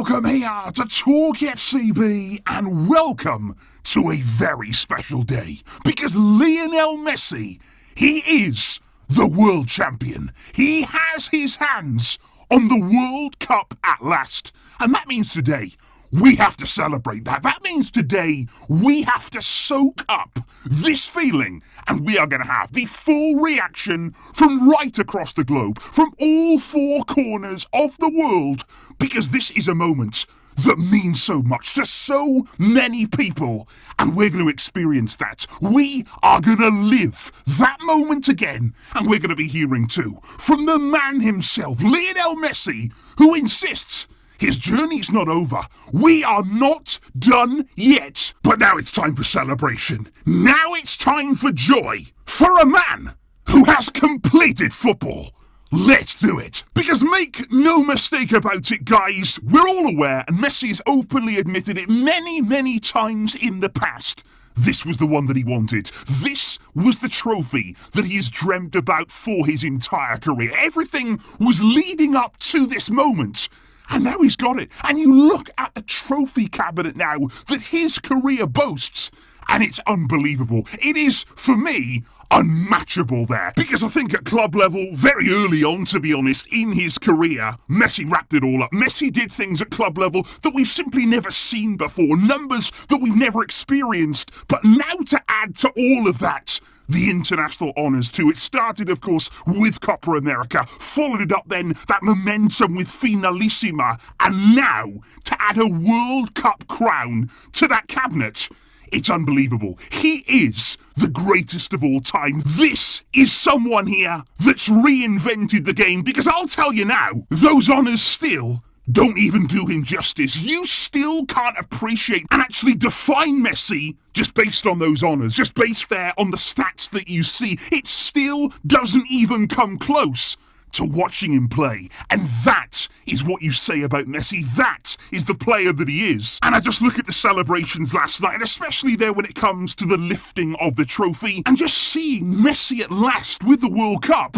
Welcome here to Talk FCB and welcome to a very special day because Lionel Messi, he is the world champion. He has his hands on the World Cup at last. And that means today we have to celebrate that. That means today we have to soak up this feeling and we are going to have the full reaction from right across the globe, from all four corners of the world, because this is a moment that means so much to so many people, and we're going to experience that. We are going to live that moment again, and we're going to be hearing too from the man himself, Lionel Messi, who insists his journey's not over. We are not done yet. But now it's time for celebration. Now it's time for joy for a man who has completed football. Let's do it. Because make no mistake about it, guys, we're all aware, and Messi has openly admitted it many times in the past, this was the one that he wanted. This was the trophy that he has dreamt about for his entire career. Everything was leading up to this moment. And now he's got it. And you look at the trophy cabinet now that his career boasts, and it's unbelievable. It is, for me, unmatchable there. Because I think at club level, very early on, to be honest, in his career, Messi wrapped it all up. Messi did things at club level that we've simply never seen before. Numbers that we've never experienced. But now to add to all of that, the international honours too. It started, of course, with Copa America, followed it up then, that momentum with Finalissima, and now to add a World Cup crown to that cabinet. It's unbelievable. He is the greatest of all time. This is someone here that's reinvented the game, because I'll tell you now, those honours still don't even do him justice. You still can't appreciate and actually define Messi just based on those honours, just based there on the stats that you see. It still doesn't even come close to watching him play. And that is what you say about Messi. That is the player that he is. And I just look at the celebrations last night, and especially there when it comes to the lifting of the trophy, and just seeing Messi at last with the World Cup,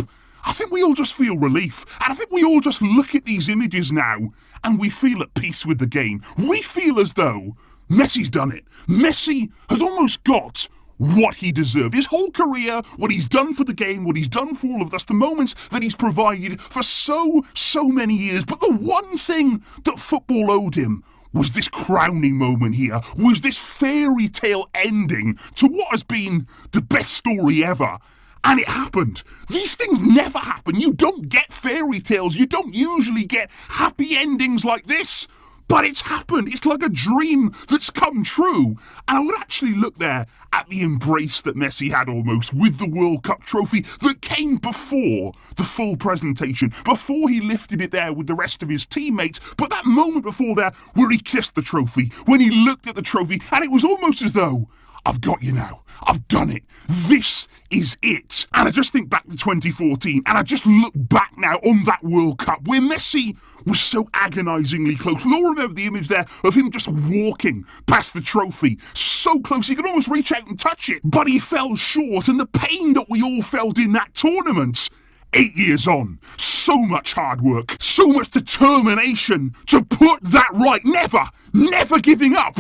I think we all just feel relief. And I think we all just look at these images now and we feel at peace with the game. We feel as though Messi's done it. Messi has almost got what he deserved. His whole career, what he's done for the game, what he's done for all of us, the moments that he's provided for so many years. But the one thing that football owed him was this crowning moment here, was this fairy tale ending to what has been the best story ever. And it happened. These things never happen. You don't get fairy tales. You don't usually get happy endings like this. But it's happened. It's like a dream that's come true. And I would actually look there at the embrace that Messi had almost with the World Cup trophy that came before the full presentation, before he lifted it there with the rest of his teammates. But that moment before there where he kissed the trophy, when he looked at the trophy, and it was almost as though, I've got you now. I've done it. This is it. And I just think back to 2014, and I just look back now on that World Cup where Messi was so agonisingly close. We all remember the image there of him just walking past the trophy, so close he could almost reach out and touch it, but he fell short. And the pain that we all felt in that tournament, 8 years on, so much hard work, so much determination to put that right, never giving up.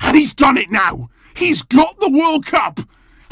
And he's done it now. He's got the World Cup,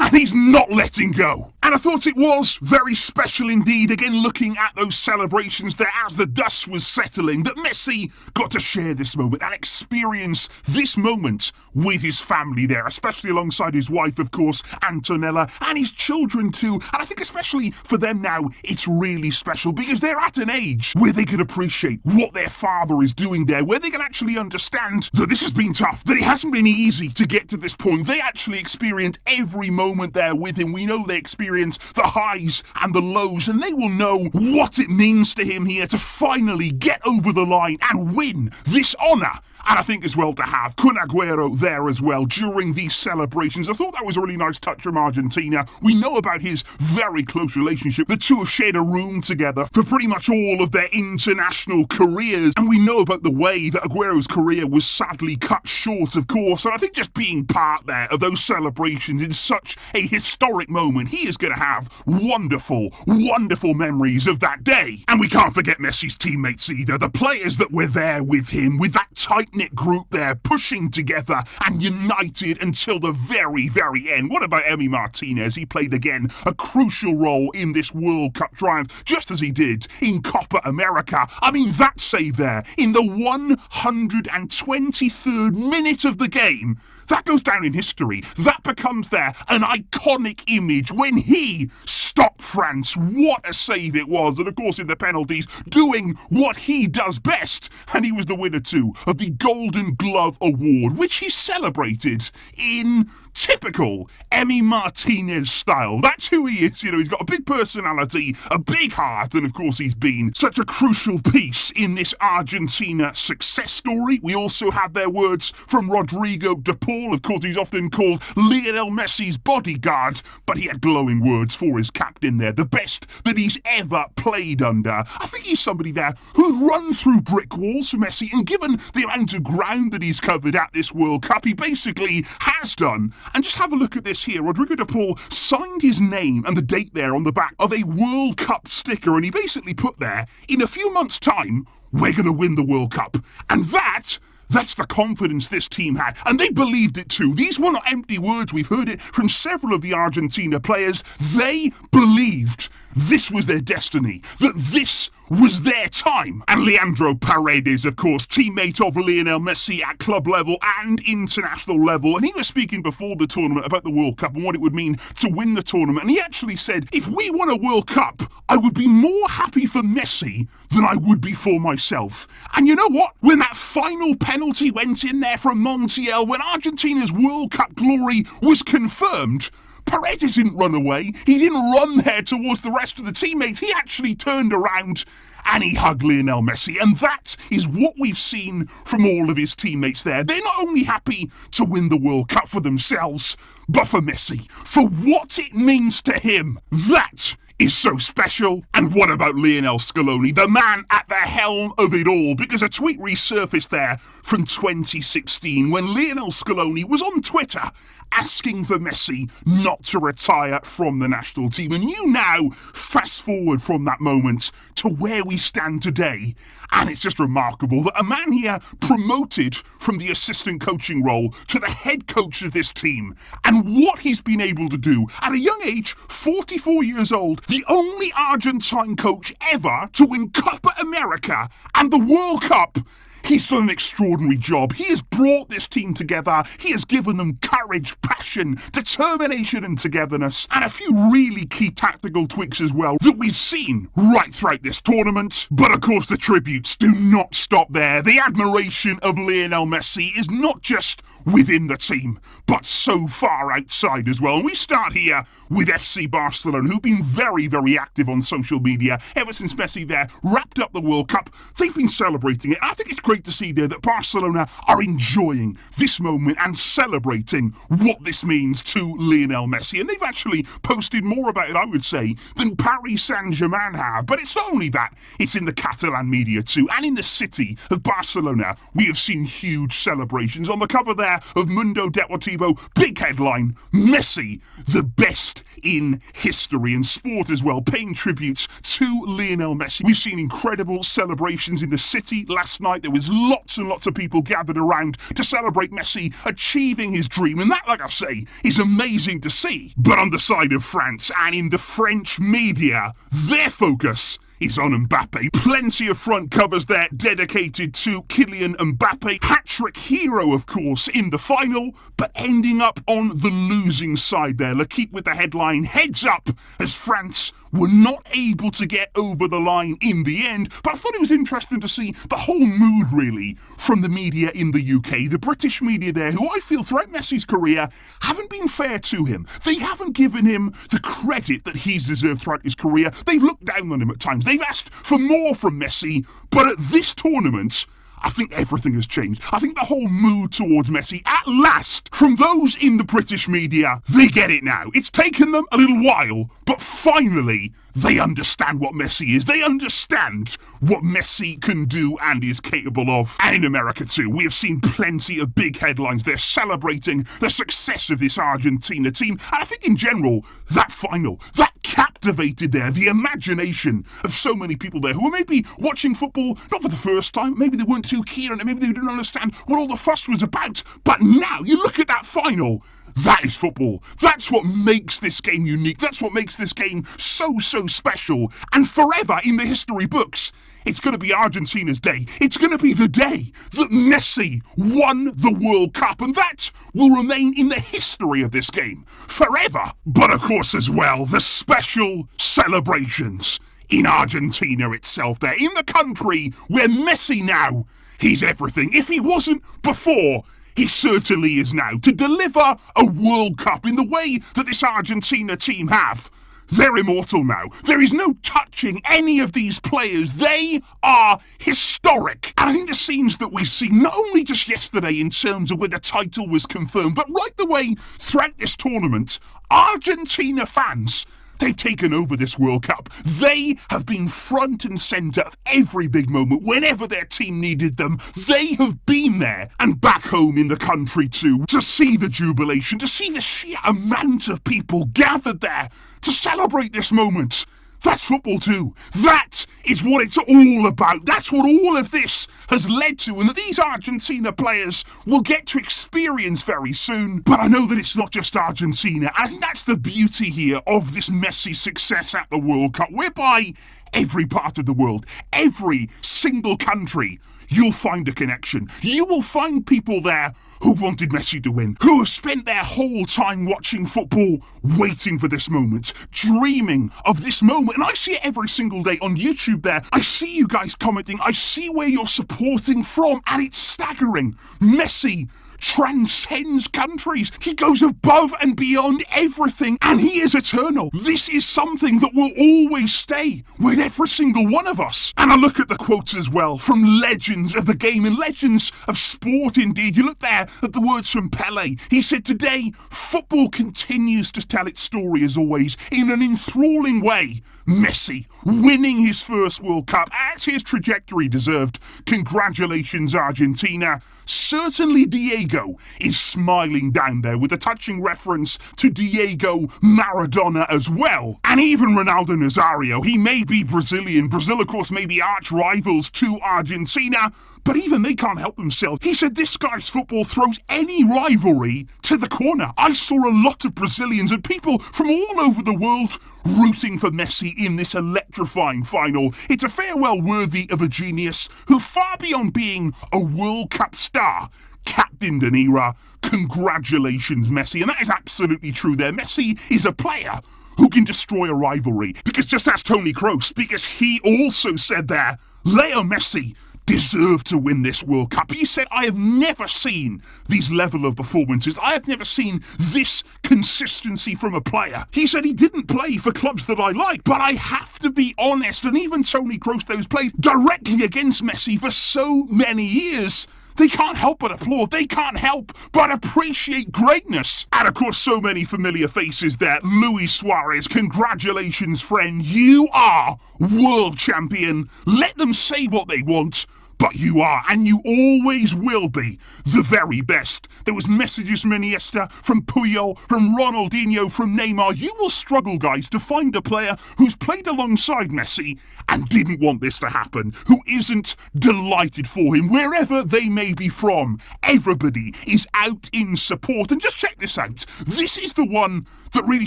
and he's not letting go. And I thought it was very special indeed, again looking at those celebrations there as the dust was settling, that Messi got to share this moment and experience this moment with his family there, especially alongside his wife, of course, Antonella, and his children too. And I think especially for them now, it's really special because they're at an age where they can appreciate what their father is doing there, where they can actually understand that this has been tough, that it hasn't been easy to get to this point. They actually experienced every moment there with him. We know they experienced the highs and the lows, and they will know what it means to him here to finally get over the line and win this honour And I think as well to have Kun Agüero there as well during these celebrations. I thought that was a really nice touch from Argentina. We know about his very close relationship. The two have shared a room together for pretty much all of their international careers. And we know about the way that Agüero's career was sadly cut short, of course. And I think just being part there of those celebrations in such a historic moment, he is going to have wonderful, wonderful memories of that day. And we can't forget Messi's teammates either. The players that were there with him, with that tight-knit group there, pushing together and united until the very, very end. What about Emi Martinez? He played again a crucial role in this World Cup triumph, just as he did in Copa America. I mean, that save there in the 123rd minute of the game, that goes down in history. That becomes there an iconic image when he stopped France. What a save it was. And of course in the penalties, doing what he does best. And he was the winner too of the Golden Glove Award, which he celebrated in typical Emi Martinez style. That's who he is. You know, he's got a big personality, a big heart, and of course he's been such a crucial piece in this Argentina success story. We also had their words from Rodrigo de Paul. Of course, he's often called Lionel Messi's bodyguard, but he had glowing words for his captain there, the best that he's ever played under. I think he's somebody there who'd run through brick walls for Messi, and given the amount of ground that he's covered at this World Cup, he basically has done. And just have a look at this here. Rodrigo de Paul signed his name and the date there on the back of a World Cup sticker, and he basically put there, in a few months' time, we're going to win the World Cup. And that's the confidence this team had. And they believed it too. These were not empty words. We've heard it from several of the Argentina players. They believed this was their destiny, that this was their time. And Leandro Paredes, of course, teammate of Lionel Messi at club level and international level, and he was speaking before the tournament about the World Cup and what it would mean to win the tournament. And he actually said, if we won a World Cup, I would be more happy for Messi than I would be for myself. And you know what? When that final penalty went in there from Montiel, when Argentina's World Cup glory was confirmed, Paredes didn't run away. He didn't run there towards the rest of the teammates. He actually turned around and he hugged Lionel Messi. And that is what we've seen from all of his teammates there. They're not only happy to win the World Cup for themselves, but for Messi, for what it means to him. That is so special. And what about Lionel Scaloni, the man at the helm of it all? Because a tweet resurfaced there from 2016 when Lionel Scaloni was on Twitter asking for Messi not to retire from the national team. And you now fast forward from that moment to where we stand today. And it's just remarkable that a man here promoted from the assistant coaching role to the head coach of this team, and what he's been able to do at a young age, 44 years old, the only Argentine coach ever to win Copa America and the World Cup. He's done an extraordinary job. He has brought this team together. He has given them courage, passion, determination and togetherness, and a few really key tactical tweaks as well that we've seen right throughout this tournament. But of course the tributes do not stop there. The admiration of Lionel Messi is not just within the team, but so far outside as well. And we start here with FC Barcelona, who've been very, very active on social media ever since Messi there wrapped up the World Cup. They've been celebrating it. I think it's great to see there that Barcelona are enjoying this moment and celebrating what this means to Lionel Messi. And they've actually posted more about it, I would say, than Paris Saint-Germain have. But it's not only that, it's in the Catalan media too. And in the city of Barcelona, we have seen huge celebrations. On the cover there of Mundo Deportivo, big headline, Messi, the best in history. And sport as well, paying tributes to Lionel Messi. We've seen incredible celebrations in the city last night. There was lots and lots of people gathered around to celebrate Messi achieving his dream. And that, like I say, is amazing to see. But on the side of France and in the French media, their focus is on Mbappe. Plenty of front covers there dedicated to Kylian Mbappe. Hat-trick hero, of course, in the final, but ending up on the losing side there. L'Equipe with the headline, heads up, as France were not able to get over the line in the end. But I thought it was interesting to see the whole mood, really, from the media in the UK. The British media there, who I feel throughout Messi's career haven't been fair to him. They haven't given him the credit that he's deserved throughout his career. They've looked down on him at times. They've asked for more from Messi. But at this tournament, I think everything has changed. I think the whole mood towards Messi, at last, from those in the British media, they get it now. It's taken them a little while, but finally, they understand what Messi is. They understand what Messi can do and is capable of. And in America too, we have seen plenty of big headlines. They're celebrating the success of this Argentina team. And I think in general, that final, that captivated the imagination of so many people there who were maybe watching football, not for the first time, maybe they weren't too keen on it, maybe they didn't understand what all the fuss was about. But now, you look at that final, that is football. That's what makes this game unique. That's what makes this game so special. And forever in the history books, it's going to be Argentina's day. It's going to be the day that Messi won the World Cup. And that will remain in the history of this game forever. But of course as well, the special celebrations in Argentina itself there. In the country where Messi now, he's everything. If he wasn't before, he certainly is now. To deliver a World Cup in the way that this Argentina team have, they're immortal now. There is no touching any of these players. They are historic. And I think the scenes that we see, not only just yesterday in terms of where the title was confirmed, but right the way throughout this tournament, Argentina fans, they've taken over this World Cup. They have been front and centre of every big moment. Whenever their team needed them, they have been there. And back home in the country too, to see the jubilation, to see the sheer amount of people gathered there to celebrate this moment. That's football too. That is what it's all about. That's what all of this has led to, and that these Argentina players will get to experience very soon. But I know that it's not just Argentina. And I think that's the beauty here of this Messi success at the World Cup, whereby every part of the world, every single country, you'll find a connection. You will find people there who wanted Messi to win, who have spent their whole time watching football, waiting for this moment, dreaming of this moment. And I see it every single day on YouTube there. I see you guys commenting. I see where you're supporting from, and it's staggering. Messi transcends countries. He goes above and beyond everything, and he is eternal. This is something that will always stay with every single one of us. And I look at the quotes as well from legends of the game and legends of sport indeed. You look there at the words from Pele. He said, "Today, football continues to tell its story as always in an enthralling way. Messi winning his first World Cup as his trajectory deserved. Congratulations, Argentina." Certainly Diego is smiling down there with a touching reference to Diego Maradona as well. And even Ronaldo Nazario, he may be Brazilian. Brazil, of course, may be arch rivals to Argentina, but even they can't help themselves. He said this guy's football throws any rivalry to the corner. I saw a lot of Brazilians and people from all over the world rooting for Messi in this electrifying final. It's a farewell worthy of a genius who, far beyond being a World Cup star, captained an era. Congratulations, Messi. And that is absolutely true there. Messi is a player who can destroy a rivalry. Because just as Toni Kroos, because he also said there, Leo Messi deserve to win this World Cup. He said, "I have never seen these level of performances. I have never seen this consistency from a player." He said he didn't play for clubs that I like, but I have to be honest, and even Toni Kroos, who's played directly against Messi for so many years, they can't help but applaud. They can't help but appreciate greatness. And of course, so many familiar faces there. Luis Suarez, congratulations, friend. You are world champion. Let them say what they want, but you are, and you always will be, the very best. There was messages from Iniesta, from Puyol, from Ronaldinho, from Neymar. You will struggle, guys, to find a player who's played alongside Messi and didn't want this to happen, who isn't delighted for him, wherever they may be from. Everybody is out in support. And just check this out. This is the one that really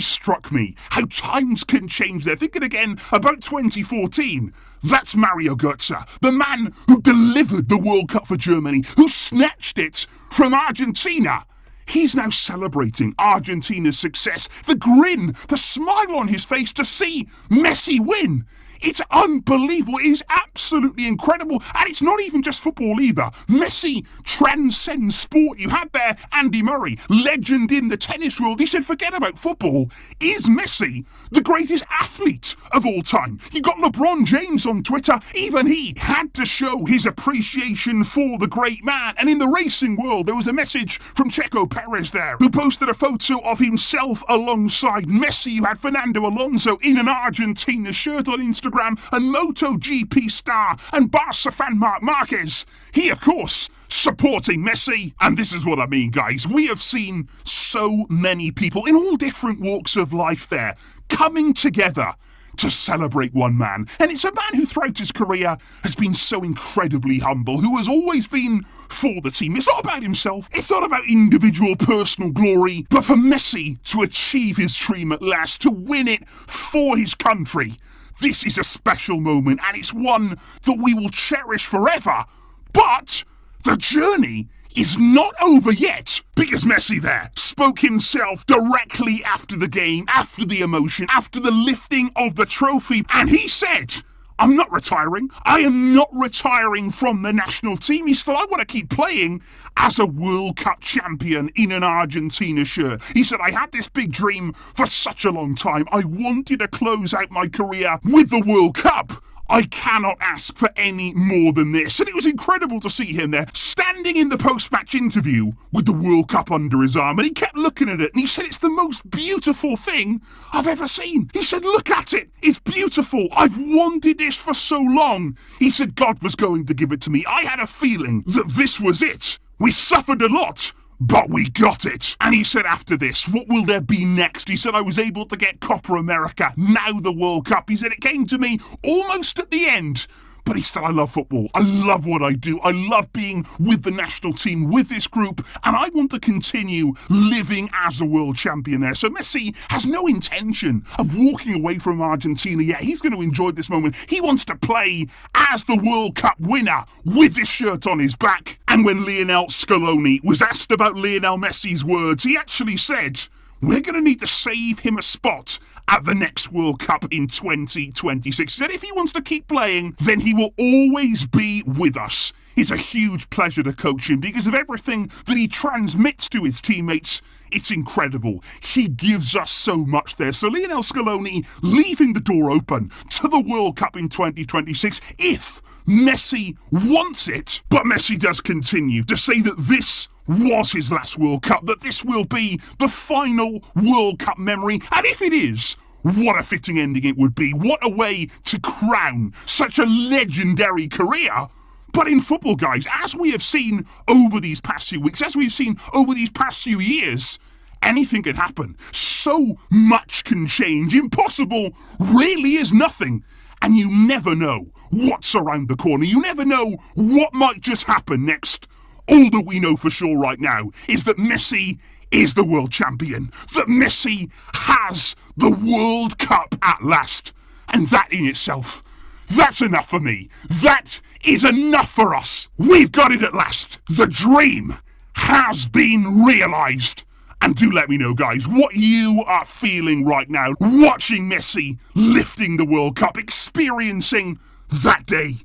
struck me, how times can change there. Thinking again about 2014. That's Mario Götze, the man who delivered the World Cup for Germany, who snatched it from Argentina. He's now celebrating Argentina's success. The grin, the smile on his face to see Messi win. It's unbelievable. It is absolutely incredible. And it's not even just football either. Messi transcends sport. You had there Andy Murray, legend in the tennis world. He said, forget about football. Is Messi the greatest athlete of all time? You got LeBron James on Twitter. Even he had to show his appreciation for the great man. And in the racing world, there was a message from Checo Perez there, who posted a photo of himself alongside Messi. You had Fernando Alonso in an Argentina shirt on Instagram, and MotoGP star and Barca fan Marc Marquez. He, of course, supporting Messi. And this is what I mean, guys. We have seen so many people in all different walks of life there coming together to celebrate one man. And it's a man who throughout his career has been so incredibly humble, who has always been for the team. It's not about himself, it's not about individual personal glory, but for Messi to achieve his dream at last, to win it for his country. This is a special moment, and it's one that we will cherish forever. But the journey is not over yet, because Messi there spoke himself directly after the game, after the emotion, after the lifting of the trophy, and he said, I'm not retiring. I am not retiring from the national team. He said, I want to keep playing as a World Cup champion in an Argentina shirt. He said, I had this big dream for such a long time. I wanted to close out my career with the World Cup. I cannot ask for any more than this. And it was incredible to see him there, standing in the post-match interview with the World Cup under his arm. And he kept looking at it, and he said, it's the most beautiful thing I've ever seen. He said, look at it. It's beautiful. I've wanted this for so long. He said, God was going to give it to me. I had a feeling that this was it. We suffered a lot, but we got it. And he said after this, what will there be next? He said, I was able to get Copa America, now the World Cup. He said, it came to me almost at the end. But he said, I love football. I love what I do. I love being with the national team, with this group, and I want to continue living as a world champion there. So Messi has no intention of walking away from Argentina yet. He's going to enjoy this moment. He wants to play as the World Cup winner with this shirt on his back. And when Lionel Scaloni was asked about Lionel Messi's words, he actually said, we're going to need to save him a spot at the next World Cup in 2026. He said if he wants to keep playing, then he will always be with us. It's a huge pleasure to coach him because of everything that he transmits to his teammates. It's incredible. He gives us so much there. So Lionel Scaloni leaving the door open to the World Cup in 2026 if Messi wants it. But Messi does continue to say that this was his last World Cup, that this will be the final World Cup memory. And if it is, what a fitting ending it would be. What a way to crown such a legendary career. But in football, guys, as we have seen over these past few weeks, as we've seen over these past few years, anything can happen. So much can change. Impossible really is nothing. And you never know what's around the corner. You never know what might just happen next. All that we know for sure right now is that Messi is the world champion. That Messi has the World Cup at last. And that in itself, that's enough for me. That is enough for us. We've got it at last. The dream has been realised. And do let me know, guys, what you are feeling right now, watching Messi lifting the World Cup, experiencing that day,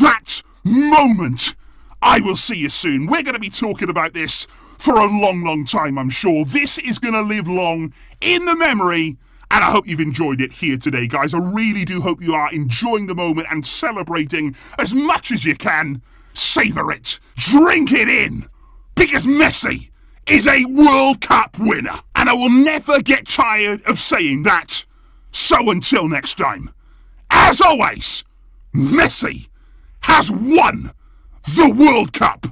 that moment. I will see you soon. We're going to be talking about this for a long, long time, I'm sure. This is going to live long in the memory, and I hope you've enjoyed it here today, guys. I really do hope you are enjoying the moment and celebrating as much as you can. Savour it. Drink it in. Because Messi is a World Cup winner. And I will never get tired of saying that. So until next time, as always, Messi has won the World Cup.